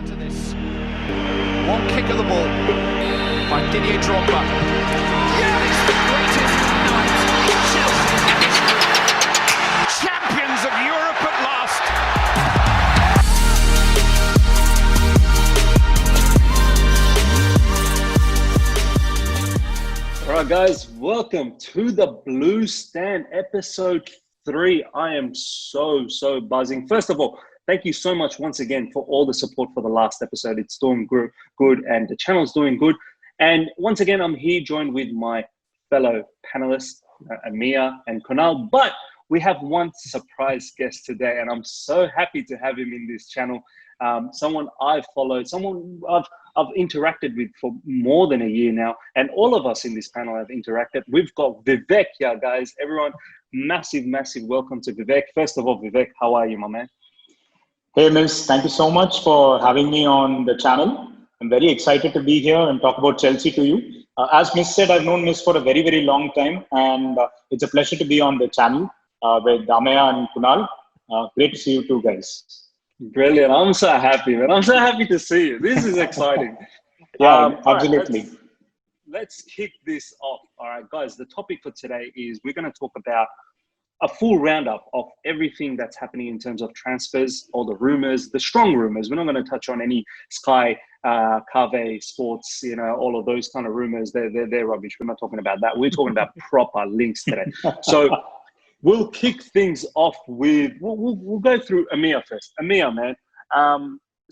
To this. One kick of the ball by Didier Drogba. Yeah, it's the greatest night in Chelsea history. Champions of Europe at last. All right, guys, welcome to the Blue Stand, episode 3. I am so buzzing. First of all, thank you so much once again for all the support for the last episode. It's doing good and the channel's doing good. And once again, I'm here joined with my fellow panelists, Amir and Kunal. But we have one surprise guest today, and I'm so happy to have him in this channel. Someone I've followed, someone I've interacted with for more than a year now, and all of us in this panel have interacted. We've got Vivek here, guys. Everyone, massive welcome to Vivek. First of all, Vivek, how are you, my man? Hey, Miss. Thank you so much for having me on the channel. I'm very excited to be here and talk about Chelsea to you. As Miss said, I've known Miss for a very long time, and it's a pleasure to be on the channel with Damaya and Kunal. Great to see you two guys. Brilliant. I'm so happy, man. I'm so happy to see you. This is exciting. Yeah, absolutely. Right, let's kick this off. All right, guys, the topic for today is we're going to talk about a full roundup of everything that's happening in terms of transfers, all the rumors, the strong rumors. We're not going to touch on any Sky, Cave Sports, all of those kind of rumors. They're rubbish. We're not talking about that. We're talking about proper links today. So we'll kick things off with, we'll go through Amir first. Amir, man,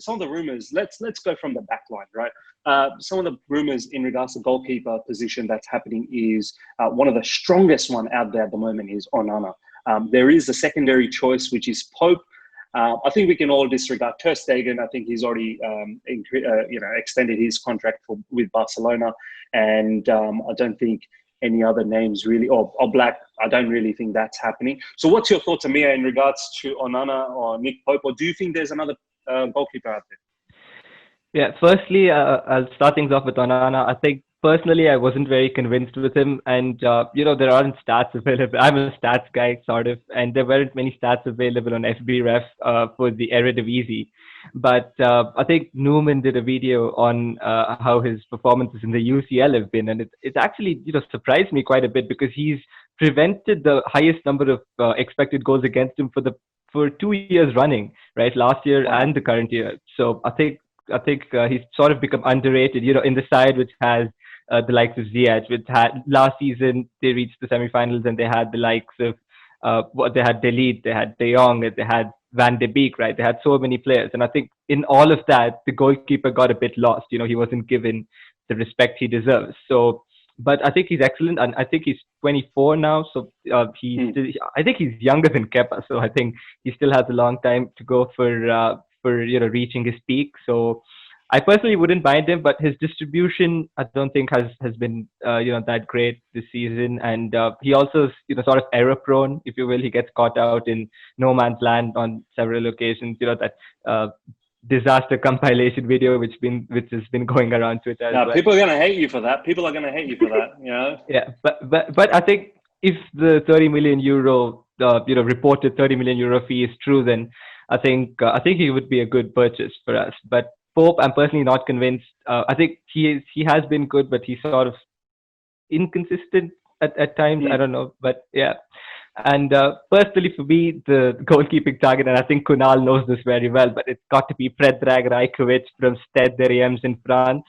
some of the rumors, let's go from the back line, right? Some of the rumors in regards to goalkeeper position that's happening is one of the strongest one out there at the moment is Onana. There is a secondary choice, which is Pope. I think we can all disregard Ter Stegen. I think he's already extended his contract with Barcelona, and I don't think any other names really, or Black, I don't really think that's happening. So what's your thoughts, Amir, in regards to Onana or Nick Pope, or do you think there's another goalkeeper out there? Yeah, firstly, I'll start things off with Onana. I think personally, I wasn't very convinced with him. And, there aren't stats available. I'm a stats guy, sort of, and there weren't many stats available on FBref for the Eredivisie. But I think Newman did a video on how his performances in the UCL have been. And it's actually, surprised me quite a bit because he's prevented the highest number of expected goals against him for 2 years running, right? Last year and the current year. So I think he's sort of become underrated, in the side which has the likes of Ziyech, which had last season, they reached the semifinals and they had the likes of, they had De Ligt, they had De Jong, they had Van de Beek, right? They had so many players. And I think in all of that, the goalkeeper got a bit lost. He wasn't given the respect he deserves. So, but I think he's excellent. And I think he's 24 now. So I think he's younger than Kepa. So I think he still has a long time to go for reaching his peak. So I personally wouldn't mind him, but his distribution I don't think has been that great this season, and he also is sort of error prone, if you will. He gets caught out in no man's land on several occasions. That disaster compilation video which has been going around Twitter. No, people are going to hate you for that. People are going to hate you for that. Yeah, but I think if the 30 million euro reported 30 million euro fee is true, then I think he would be a good purchase for us. But Pope, I'm personally not convinced. I think he has been good, but he's sort of inconsistent at times. I don't know, but yeah. And personally, for me, the goalkeeping target, and I think Kunal knows this very well, but it's got to be Predrag Rajkovic from Stade de Reims in France.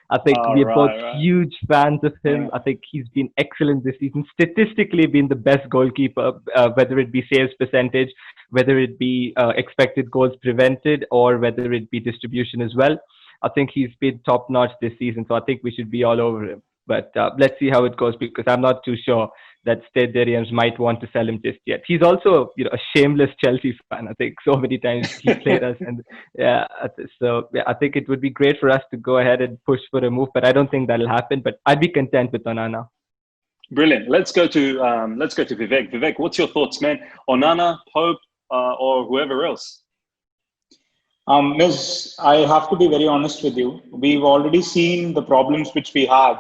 I think we're both huge fans of him. Yeah. I think he's been excellent this season. Statistically, been the best goalkeeper, whether it be saves percentage, whether it be expected goals prevented, or whether it be distribution as well. I think he's been top notch this season. So I think we should be all over him. But let's see how it goes, because I'm not too sure that Stade de Reims might want to sell him just yet. He's also, a shameless Chelsea fan. I think so many times he played us, and I think it would be great for us to go ahead and push for a move, but I don't think that'll happen. But I'd be content with Onana. Brilliant. Let's go to Vivek. Vivek, what's your thoughts, man? Onana, Pope, or whoever else? Miss, I have to be very honest with you. We've already seen the problems which we had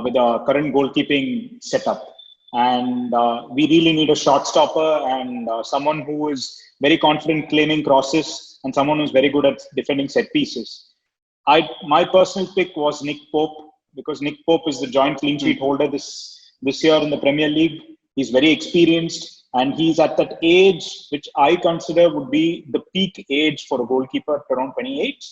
with our current goalkeeping setup. And we really need a shot stopper and someone who is very confident claiming crosses, and someone who's very good at defending set pieces. My personal pick was Nick Pope because Nick Pope is the joint clean sheet holder this year in the Premier League. He's very experienced and he's at that age which I consider would be the peak age for a goalkeeper at around 28.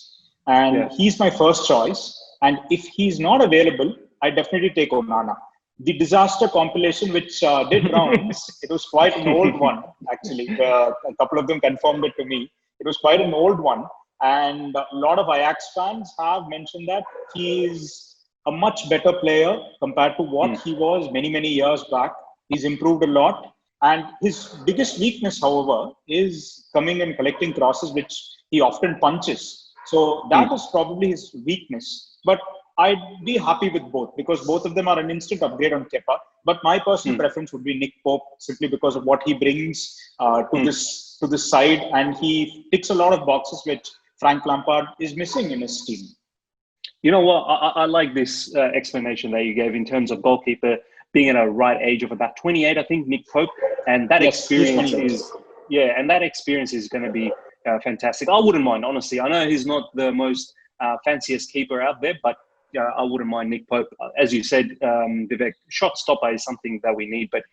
And he's my first choice. And if he's not available, I definitely take Onana. The disaster compilation which did rounds, it was quite an old one actually. A couple of them confirmed it to me. It was quite an old one. And a lot of Ajax fans have mentioned that he is a much better player compared to what he was many, many years back. He's improved a lot. And his biggest weakness, however, is coming and collecting crosses, which he often punches. So that is probably his weakness. But I'd be happy with both because both of them are an instant upgrade on Kepa. But my personal preference would be Nick Pope simply because of what he brings to this side. And he ticks a lot of boxes which Frank Lampard is missing in his team. You know what? I like this explanation that you gave in terms of goalkeeper being at a right age of about 28, I think, Nick Pope. And that experience is going to be fantastic. I wouldn't mind, honestly. I know he's not the most fanciest keeper out there, but I wouldn't mind Nick Pope. As you said, Vivek, shot stopper is something that we need, but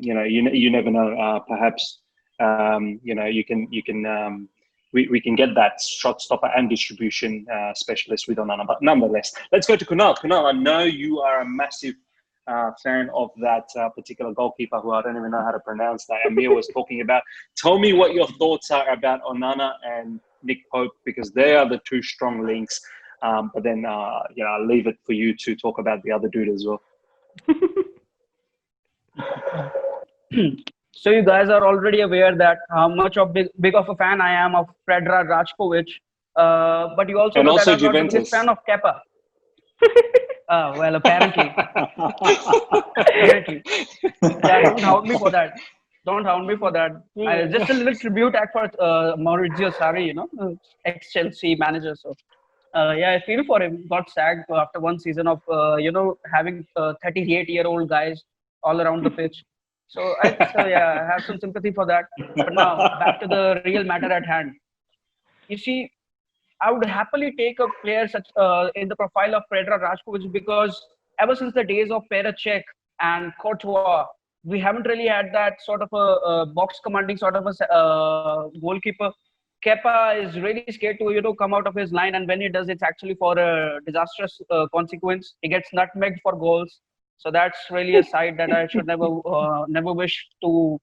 you never know. Perhaps you can. We can get that shot stopper and distribution specialist with Onana. But nonetheless, let's go to Kunal. Kunal, I know you are a massive fan of that particular goalkeeper who I don't even know how to pronounce that Amir was talking about. Tell me what your thoughts are about Onana and Nick Pope, because they are the two strong links. But then, I'll leave it for you to talk about the other dude as well. So you guys are already aware that how much of big of a fan I am of Predrag Rajkovic, but you also know that I'm not the biggest fan of Kepa. Well, apparently. Apparently. Yeah, don't hound me for that. Don't hound me for that. Just a little tribute act for Maurizio Sarri, ex-Chelsea manager. So, I feel for him. Got sacked after one season of, having 38-year-old guys all around the pitch. So I have some sympathy for that. But now back to the real matter at hand. You see, I would happily take a player such in the profile of Predrag Rajkovic because ever since the days of Peracek and Courtois, we haven't really had that sort of a box commanding sort of a goalkeeper. Kepa is really scared to come out of his line, and when he does, it's actually for a disastrous consequence. He gets nutmegged for goals. So that's really a side that I should never wish to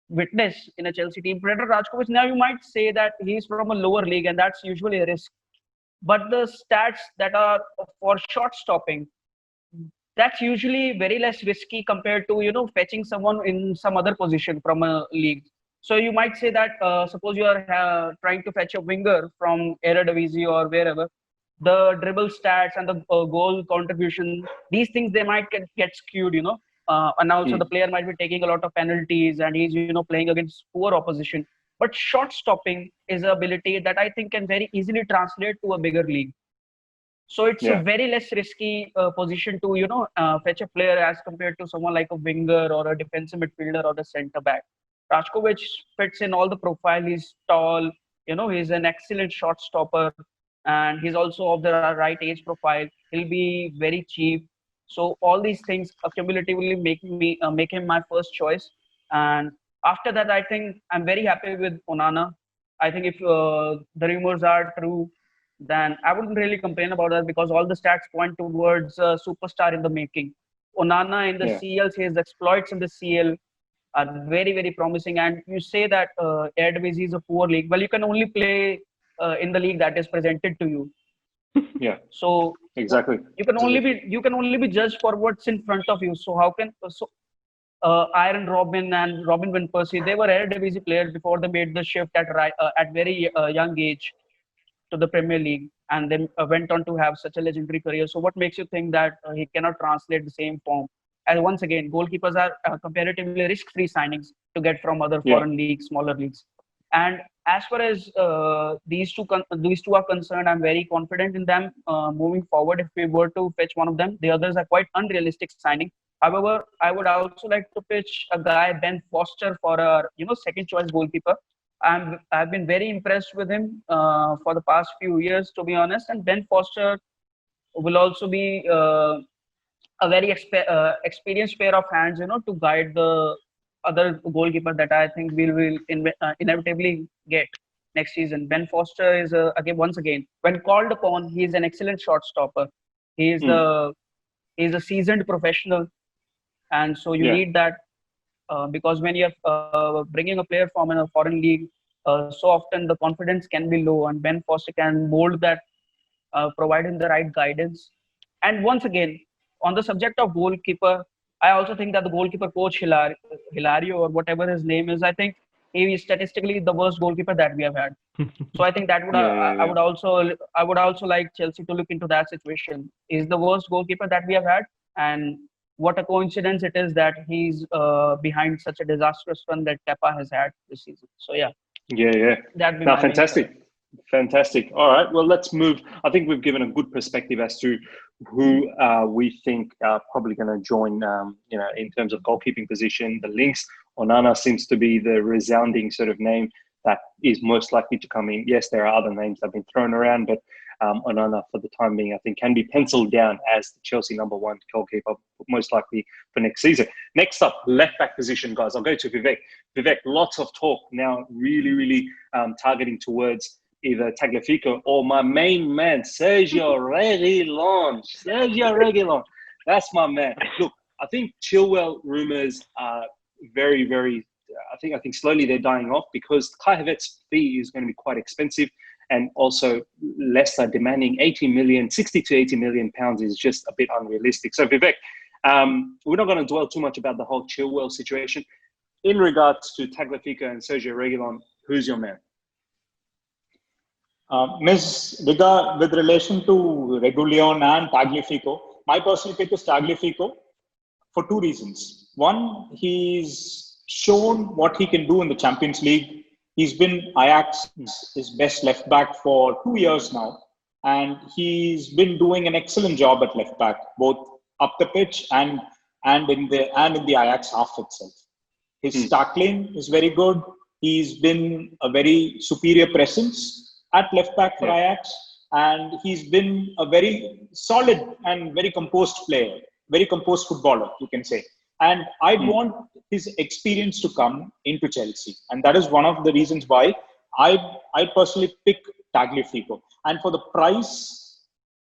witness in a Chelsea team. Predrag Rajkovic, now you might say that he's from a lower league and that's usually a risk. But the stats that are for shot stopping, that's usually very less risky compared to, fetching someone in some other position from a league. So you might say that suppose you are trying to fetch a winger from Eredivisie or wherever, the dribble stats and the goal contribution, these things, they might get skewed, and also the player might be taking a lot of penalties and he's, playing against poor opposition. But shot stopping is an ability that I think can very easily translate to a bigger league. So it's a very less risky position to, fetch a player as compared to someone like a winger or a defensive midfielder or a centre back. Rajkovic fits in all the profile. He's tall, he's an excellent shot stopper. And he's also of the right age profile. He'll be very cheap. So all these things accumulatively make him my first choice. And after that, I think I'm very happy with Onana. I think if the rumors are true, then I wouldn't really complain about that because all the stats point towards a superstar in the making. Onana in the CL, his exploits in the CL are very, very promising. And you say that Eredivisie is a poor league. Well, you can only play in the league that is presented to you. Yeah. So exactly. You can only be judged for what's in front of you. So how can Iron Robin and Robin van Persie, they were Eredivisie players before they made the shift at very young age to the Premier League, and then went on to have such a legendary career. So what makes you think that he cannot translate the same form? And once again, goalkeepers are comparatively risk-free signings to get from other foreign leagues, smaller leagues. And as far as these two are concerned, I'm very confident in them moving forward. If we were to fetch one of them, the others are quite unrealistic signing. However, I would also like to pitch a guy, Ben Foster, for a second choice goalkeeper. I've been very impressed with him for the past few years, to be honest. And Ben Foster will also be a very experienced pair of hands, to guide the other goalkeeper that I think we will inevitably get next season. Ben Foster is again, once again, when called upon, he is an excellent shot stopper. He is the he's a seasoned professional, and so you need that because when you're bringing a player from a foreign league, so often the confidence can be low, and Ben Foster can mold that, provide him the right guidance. And once again, on the subject of goalkeeper, I also think that the goalkeeper coach Hilario, or whatever his name is, I think he is statistically the worst goalkeeper that we have had. So I think that would I would also like Chelsea to look into that situation. He's the worst goalkeeper that we have had, and what a coincidence it is that he's behind such a disastrous run that Kepa has had this season. So yeah, Yeah. that'd be No, my fantastic. Fantastic. All right. Well, let's move. I think we've given a good perspective as to who we think are probably going to join, in terms of goalkeeping position. The links, Onana seems to be the resounding sort of name that is most likely to come in. Yes, there are other names that have been thrown around, but Onana, for the time being, I think can be penciled down as the Chelsea #1 goalkeeper, most likely for next season. Next up, left back position, guys. I'll go to Vivek. Vivek, lots of talk now, really targeting towards either Tagliafico or my main man, Sergio Reguilon. Sergio Reguilon. That's my man. Look, I think Chilwell rumours are very, I think slowly they're dying off because Kai Havertz's fee is going to be quite expensive, and also Leicester demanding 60 to 80 million pounds is just a bit unrealistic. So Vivek, we're not going to dwell too much about the whole Chilwell situation. In regards to Tagliafico and Sergio Reguilon, who's your man? Ms. Diga, with relation to Reguilon and Tagliafico, my personal pick is Tagliafico for two reasons. One, he's shown what he can do in the Champions League. He's been Ajax's best left back for 2 years now, and he's been doing an excellent job at left back, both up the pitch and in the Ajax half itself. His tackling is very good. He's been a very superior presence at left back for Ajax, and he's been a very solid and very composed player, very composed footballer, you can say. And I want his experience to come into Chelsea, and that is one of the reasons why I personally pick Tagliafico. And for the price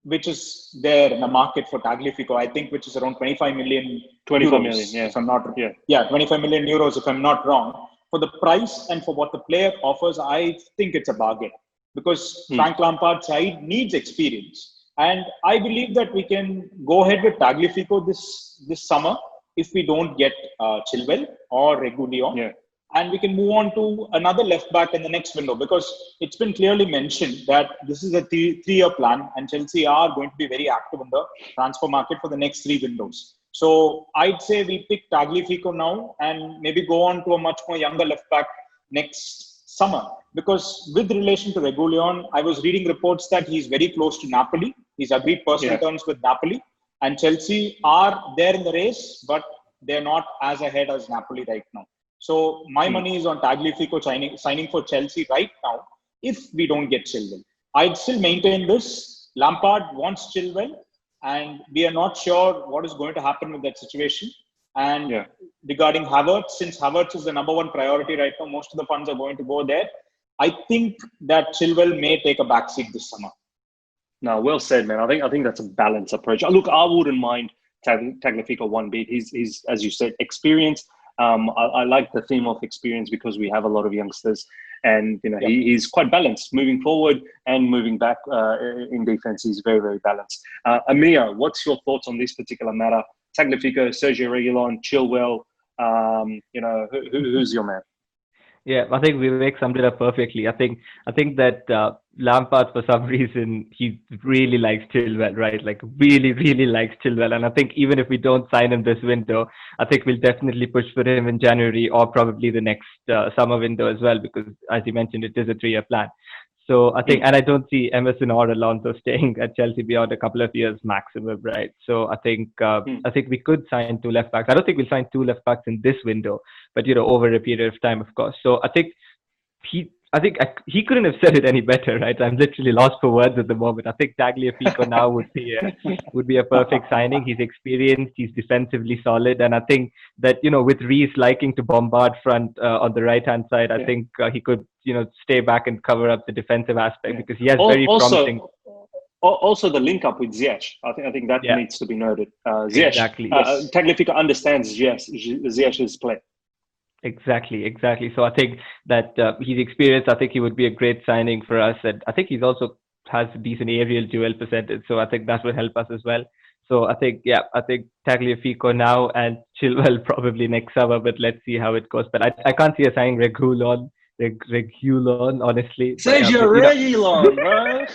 which is there in the market for Tagliafico, I think, which is around 25 million. 25 euros, million, yeah. If I'm not, 25 million euros, if I'm not wrong. For the price and for what the player offers, I think it's a bargain. Because Frank Lampard's side needs experience. And I believe that we can go ahead with Tagliafico this summer if we don't get Chilwell or Reguilon. Yeah. And we can move on to another left back in the next window, because it's been clearly mentioned that this is a three-year plan and Chelsea are going to be very active in the transfer market for the next 3 windows. So I'd say we pick Tagliafico now and maybe go on to a much more younger left back next summer. Because with relation to Reguilon, I was reading reports that he's very close to Napoli. He's agreed personal terms with Napoli, and Chelsea are there in the race, but they're not as ahead as Napoli right now. So my money is on Tagliafico signing for Chelsea right now if we don't get Chilwell. I'd still maintain this. Lampard wants Chilwell, and we are not sure what is going to happen with that situation. And regarding Havertz, since Havertz is the #1 priority right now, most of the funds are going to go there. I think that Chilwell may take a backseat this summer. No, well said, man. I think that's a balanced approach. Look, I wouldn't mind Tagliafico one bit. He's, as you said, experienced. I like the theme of experience because we have a lot of youngsters, and he's quite balanced moving forward and moving back in defense. He's very, very balanced. Amir, what's your thoughts on this particular matter? Tagliafico, Sergio Reguilon, Chilwell. Who's your man? Yeah, I think Vivek summed it up perfectly. I think that Lampard, for some reason, he really likes Chilwell, right? Like really likes Chilwell. And I think even if we don't sign him this window, I think we'll definitely push for him in January or probably the next summer window as well, because as you mentioned, it is a 3-year plan. So I think, and I don't see Emerson or Alonso staying at Chelsea beyond a couple of years maximum, right? So I think we could sign two left backs. I don't think we'll sign two left backs in this window, but over a period of time, of course. So he couldn't have said it any better, right? I'm literally lost for words at the moment. I think Tagliafico now would be a perfect signing. He's experienced, he's defensively solid, and I think that with Reece liking to bombard front on the right hand side, I think he could stay back and cover up the defensive aspect because he has very promising. Also, the link up with Ziyech, I think that needs to be noted. Ziyech, exactly. Yes. Tagliafico understands Ziyech's play. Exactly. So I think that he's experienced. I think he would be a great signing for us, and I think he's also has a decent aerial duel percentage. So I think that will help us as well. So I think Tagliafico now and Chilwell probably next summer, but let's see how it goes. But I can't see us signing Regulon, honestly. Says you're Regulon, bro.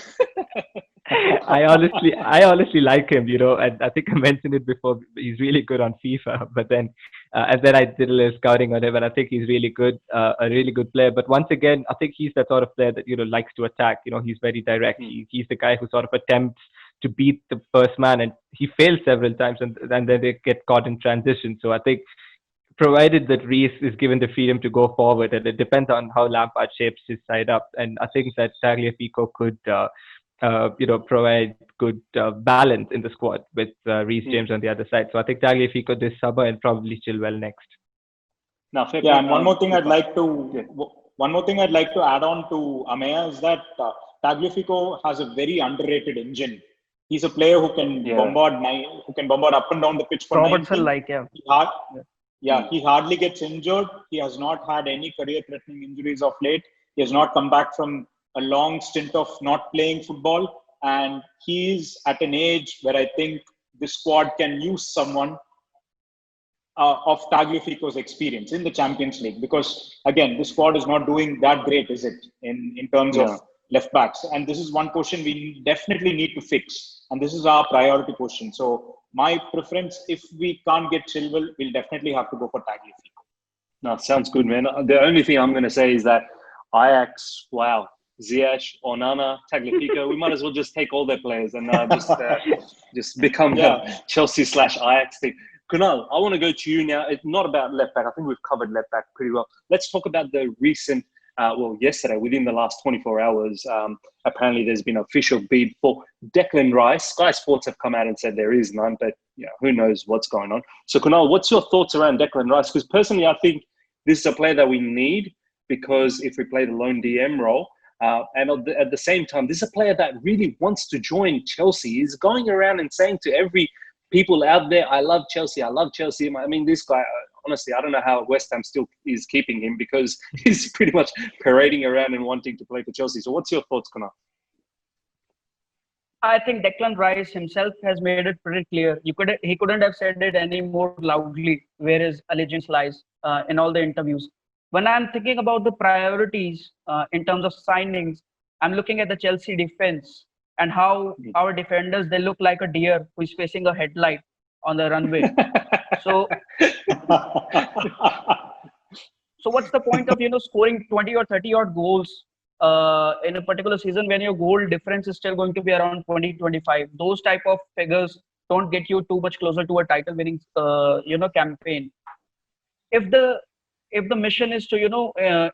I honestly like him, and I think I mentioned it before. He's really good on FIFA, but then and then I did a little scouting on him, and I think he's really good, a really good player. But once again, I think he's that sort of player that likes to attack. He's very direct. He's the guy who sort of attempts to beat the first man, and he fails several times, and then they get caught in transition. So I think, provided that Reece is given the freedom to go forward, and it depends on how Lampard shapes his side up, and I think that Tagliafico could. Provide good balance in the squad with Reece James on the other side. So I think Tagliafico this summer and probably Chilwell next. Now, and one more thing I'd like to add on to Amaya is that Tagliafico has a very underrated engine. He's a player who can bombard up and down the pitch for Robertson, 90. He hardly gets injured. He has not had any career-threatening injuries of late. He has not come back from a long stint of not playing football, and he's at an age where I think the squad can use someone of Tagliafico's experience in the Champions League, because again, the squad is not doing that great, is it, in terms of left backs? And this is one question we definitely need to fix, and this is our priority question. So my preference, if we can't get Chilwell, we'll definitely have to go for Tagliafico. No, sounds good, man. The only thing I'm going to say is that Ajax, wow. Ziyech, Onana, Tagliafico. We might as well just take all their players and just become the Chelsea/Ajax thing. Kunal, I want to go to you now. It's not about left back. I think we've covered left back pretty well. Let's talk about the recent, yesterday, within the last 24 hours, apparently there's been an official bid for Declan Rice. Sky Sports have come out and said there is none, but who knows what's going on. So Kunal, what's your thoughts around Declan Rice? Because personally, I think this is a player that we need, because if we play the lone DM role, and at the same time, this is a player that really wants to join Chelsea. He's going around and saying to every people out there, I love Chelsea. I mean, this guy, honestly, I don't know how West Ham still is keeping him, because he's pretty much parading around and wanting to play for Chelsea. So what's your thoughts, Kunal? I think Declan Rice himself has made it pretty clear. He couldn't have said it any more loudly where his allegiance lies in all the interviews. When I'm thinking about the priorities in terms of signings, I'm looking at the Chelsea defense and how our defenders, they look like a deer who is facing a headlight on the runway. So what's the point of scoring 20 or 30 odd goals in a particular season when your goal difference is still going to be around 20-25? Those type of figures don't get you too much closer to a title winning campaign. If the mission is to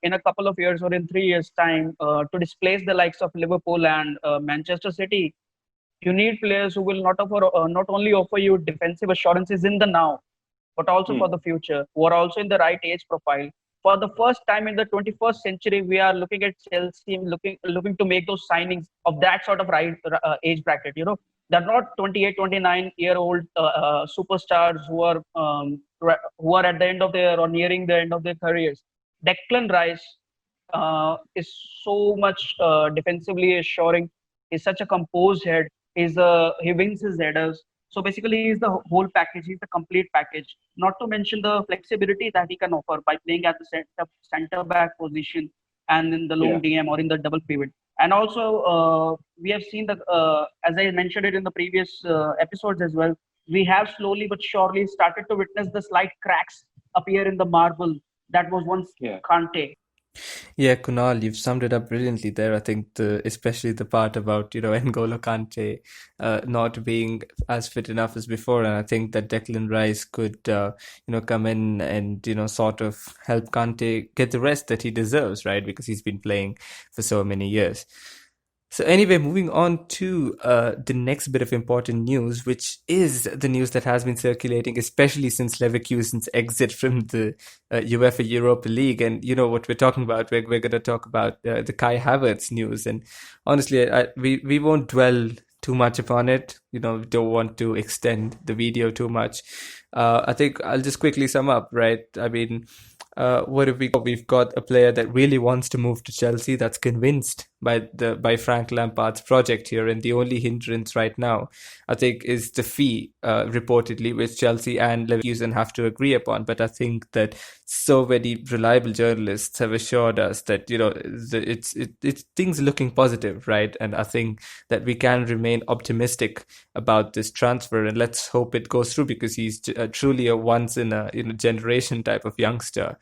in a couple of years or in 3 years time to displace the likes of Liverpool and Manchester City, you need players who will not only offer you defensive assurances in the now, but also for the future, who are also in the right age profile. For the first time in the 21st century, we are looking at Chelsea looking to make those signings of that sort of age bracket. They're not 28, 29-year-old superstars who are at the end of their or nearing the end of their careers. Declan Rice is so much defensively assuring. He's such a composed head. He wins his headers. So basically, he's the whole package. He's the complete package. Not to mention the flexibility that he can offer by playing at the center back position and in the lone DM or in the double pivot. And also, we have seen as I mentioned it in the previous episodes as well, we have slowly but surely started to witness the slight cracks appear in the marble that was once Kante. Yeah, Kunal, you've summed it up brilliantly there. I think especially the part about, N'Golo Kante not being as fit enough as before. And I think that Declan Rice could, come in and, sort of help Kante get the rest that he deserves, right? Because he's been playing for so many years. So anyway, moving on to the next bit of important news, which is the news that has been circulating, especially since Leverkusen's exit from the UEFA Europa League. And you know what we're talking about. We're going to talk about the Kai Havertz news. And honestly, we won't dwell too much upon it. We don't want to extend the video too much. I think I'll just quickly sum up, right? I mean, what have we got? We've got a player that really wants to move to Chelsea, that's convinced by Frank Lampard's project here, and the only hindrance right now, I think, is the fee, reportedly, which Chelsea and Leverkusen have to agree upon. But I think that so many reliable journalists have assured us that it's things looking positive, right? And I think that we can remain optimistic about this transfer, and let's hope it goes through, because he's truly a once in a generation type of youngster.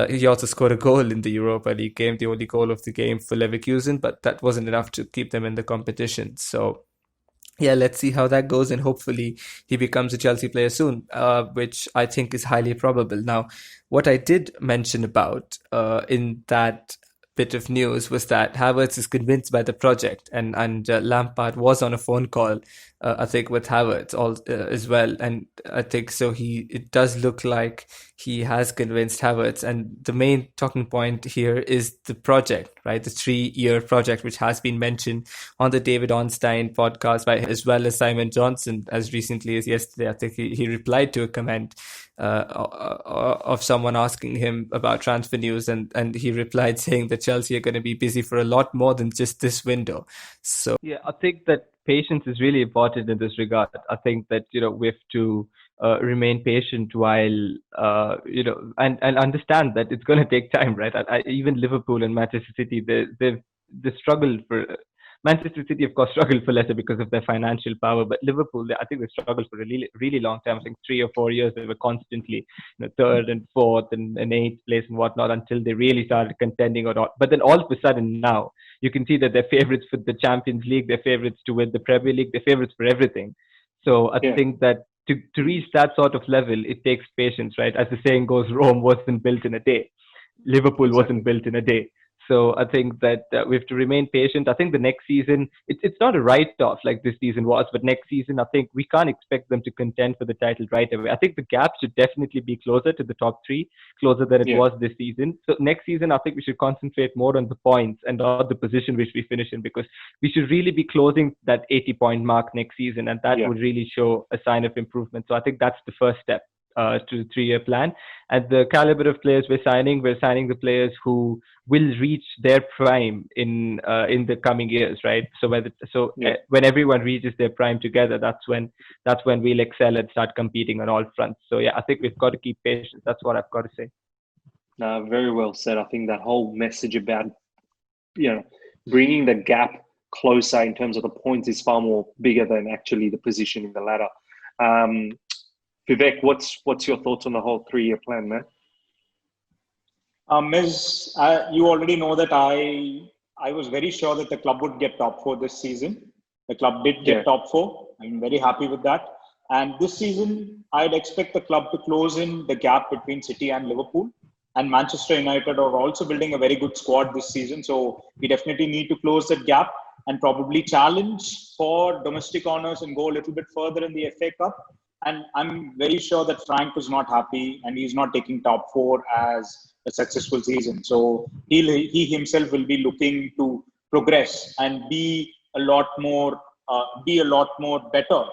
He also scored a goal in the Europa League game, the only goal of the game for Leverkusen, but that wasn't enough to keep them in the competition. So yeah, let's see how that goes, and hopefully he becomes a Chelsea player soon, which I think is highly probable. Now, what I did mention about in that bit of news was that Havertz is convinced by the project, and Lampard was on a phone call, I think, with Havertz as well, and I think so. It does look like he has convinced Havertz, and the main talking point here is the project, right? The 3-year project, which has been mentioned on the David Ornstein podcast by him, as well as Simon Johnson, as recently as yesterday. I think he replied to a comment of someone asking him about transfer news, and he replied saying that Chelsea are going to be busy for a lot more than just this window. So yeah, I think that patience is really important in this regard. I think that we have to remain patient while and understand that it's going to take time, right? Even Liverpool and Manchester City, they've struggled for. Manchester City, of course, struggled for Leicester because of their financial power, but Liverpool, I think they struggled for a really, really long time. I think 3 or 4 years they were constantly, third and fourth and eighth place and whatnot, until they really started contending or not. But then all of a sudden now, you can see that they're favourites for the Champions League, they're favourites to win the Premier League, they're favourites for everything. So I think that to reach that sort of level, it takes patience, right? As the saying goes, Rome wasn't built in a day. Liverpool wasn't built in a day. So I think that we have to remain patient. I think the next season, it's not a write-off like this season was, but next season, I think we can't expect them to contend for the title right away. I think the gap should definitely be closer to the top three, closer than it was this season. So next season, I think we should concentrate more on the points and not the position which we finish in, because we should really be closing that 80-point mark next season, and that would really show a sign of improvement. So I think that's the first step to the 3-year plan. And the caliber of players we're signing the players who will reach their prime in the coming years, right? So when everyone reaches their prime together, that's when we'll excel and start competing on all fronts. So yeah, I think we've got to keep patience. That's what I've got to say. Very well said. I think that whole message about bringing the gap closer in terms of the points is far more bigger than actually the position in the ladder. Vivek, what's your thoughts on the whole 3-year plan, man? Miz, you already know that I was very sure that the club would get top 4 this season. The club did get top 4. I'm very happy with that. And this season, I'd expect the club to close in the gap between City and Liverpool. And Manchester United are also building a very good squad this season. So we definitely need to close that gap and probably challenge for domestic honours and go a little bit further in the FA Cup. And I'm very sure that Frank is not happy and he's not taking top 4 as a successful season. So he himself will be looking to progress and be a lot more better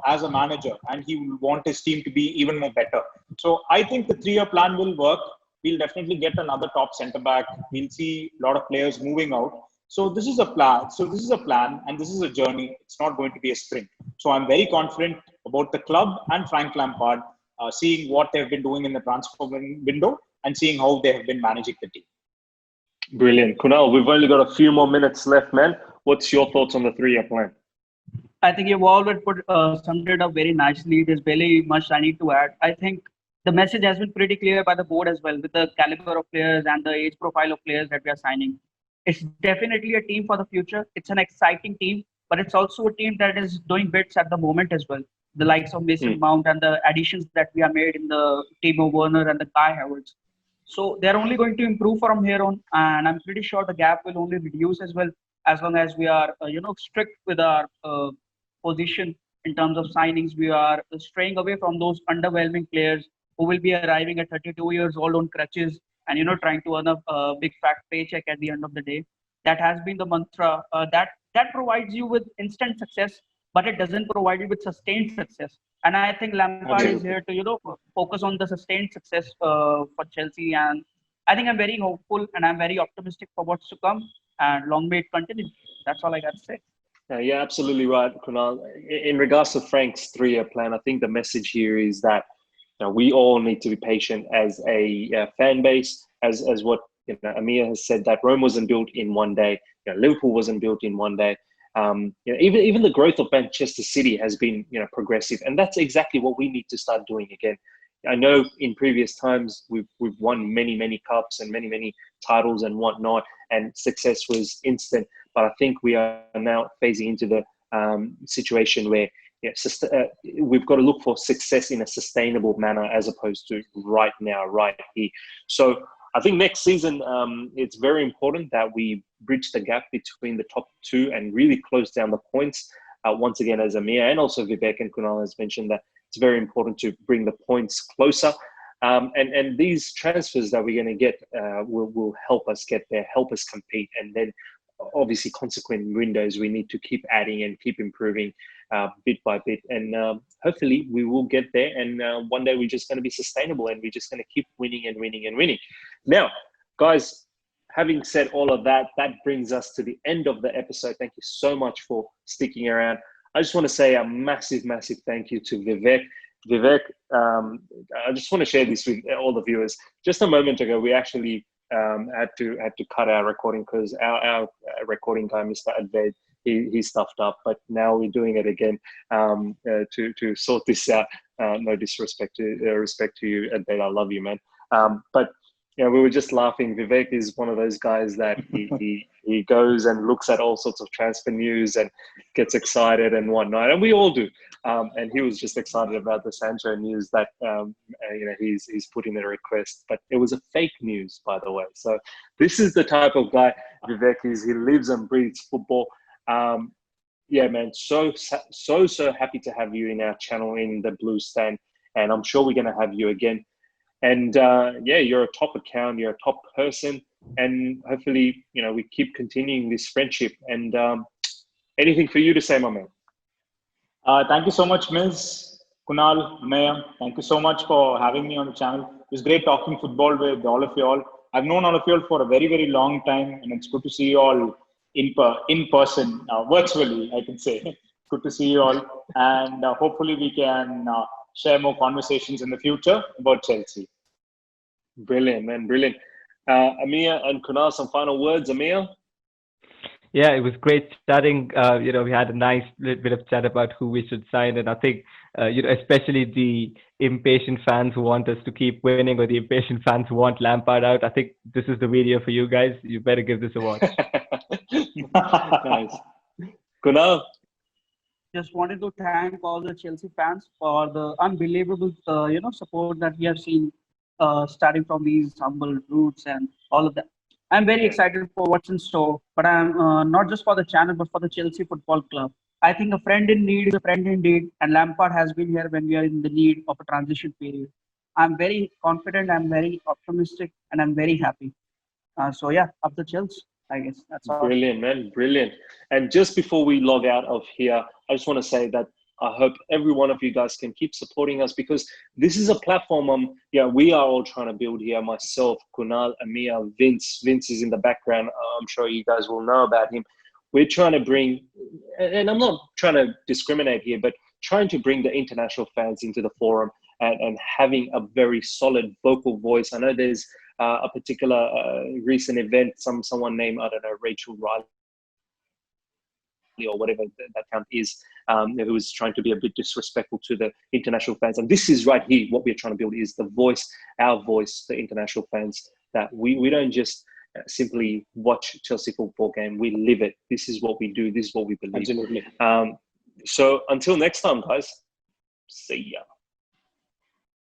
as a manager, and he will want his team to be even more better. So I think the 3-year plan will work. We'll definitely get another top centre back. We'll see a lot of players moving out. So this is a plan. And this is a journey. It's not going to be a sprint. So I'm very confident about the club and Frank Lampard, seeing what they've been doing in the transfer window and seeing how they have been managing the team. Brilliant. Kunal, we've only got a few more minutes left, man. What's your thoughts on the 3-year plan? I think you've already summed it up very nicely. There's very much I need to add. I think the message has been pretty clear by the board as well, with the caliber of players and the age profile of players that we are signing. It's definitely a team for the future. It's an exciting team, but it's also a team that is doing bits at the moment as well. The likes of Mason Mount and the additions that we have made in the Timo Werner and the Kai Havertz. So they're only going to improve from here on, and I'm pretty sure the gap will only reduce as well, as long as we are, strict with our position in terms of signings. We are straying away from those underwhelming players who will be arriving at 32 years old on crutches and trying to earn a big fat paycheck at the end of the day. That has been the mantra. That provides you with instant success, but it doesn't provide you with sustained success. And I think Lampard is here to focus on the sustained success for Chelsea. And I think I'm very hopeful and I'm very optimistic for what's to come. And long may it continue. That's all I got to say. Yeah, absolutely right, Kunal. In regards to Frank's 3-year plan, I think the message here is that we all need to be patient as a fan base, as what Amir has said, that Rome wasn't built in one day. Liverpool wasn't built in one day. Even the growth of Manchester City has been progressive, and that's exactly what we need to start doing again. I know in previous times we've won many cups and many titles and whatnot, and success was instant. But I think we are now phasing into the situation where we've got to look for success in a sustainable manner as opposed to right now, right here. So I think next season, it's very important that we bridge the gap between the top two and really close down the points. Once again, as Amir and also Vivek and Kunal has mentioned, that it's very important to bring the points closer. And these transfers that we're going to get will help us get there, help us compete. And then obviously consequent windows, we need to keep adding and keep improving bit by bit. And hopefully we will get there. And one day we're just going to be sustainable and we're just going to keep winning and winning and winning. Now, guys, having said all of that, that brings us to the end of the episode. Thank you so much for sticking around. I just want to say a massive thank you to Vivek. Vivek, I just want to share this with all the viewers. Just a moment ago, we actually had to cut our recording because our recording guy, Mr. Advaid, he stuffed up. But now we're doing it again to sort this out. No disrespect to respect to you, Advaid. I love you, man. But we were just laughing. Vivek is one of those guys that he goes and looks at all sorts of transfer news and gets excited and whatnot, and we all do. And he was just excited about the Sancho news that he's put in a request, but it was a fake news, by the way. So this is the type of guy Vivek is. He lives and breathes football. Yeah, man. So happy to have you in our channel in the Blue Stand, and I'm sure we're going to have you again. And you're a top account, you're a top person, and hopefully, we keep continuing this friendship. And anything for you to say, my man? Thank you so much, Ms. Kunal, Maya. Thank you so much for having me on the channel. It was great talking football with all of you all. I've known all of you all for a very long time, and it's good to see you all in person, virtually, I can say. Good to see you all, and hopefully we can share more conversations in the future about Chelsea. Brilliant, man. Brilliant. Amir and Kunal, some final words. Amir? Yeah, it was great chatting. We had a nice little bit of chat about who we should sign. And I think, especially the impatient fans who want us to keep winning or the impatient fans who want Lampard out, I think this is the video for you guys. You better give this a watch. Nice. Kunal? Just wanted to thank all the Chelsea fans for the unbelievable, support that we have seen, starting from these humble roots and all of that. I'm very excited for what's in store, but I'm not just for the channel, but for the Chelsea Football Club. I think a friend in need is a friend indeed, and Lampard has been here when we are in the need of a transition period. I'm very confident, I'm very optimistic, and I'm very happy. Up the Chelsea. I guess that's all. Brilliant, man. Brilliant. And just before we log out of here, I just want to say that I hope every one of you guys can keep supporting us, because this is a platform we are all trying to build here. Myself, Kunal, Amir, Vince. Vince is in the background. I'm sure you guys will know about him. We're trying to bring, and I'm not trying to discriminate here, but trying to bring the international fans into the forum and having a very solid vocal voice. I know there's a particular recent event, someone named, I don't know, Rachel Riley or whatever that account is, who was trying to be a bit disrespectful to the international fans. And this is right here, what we're trying to build is the voice, our voice, the international fans, that we don't just simply watch Chelsea football game, we live it. This is what we do, this is what we believe. Absolutely. So until next time, guys, see ya.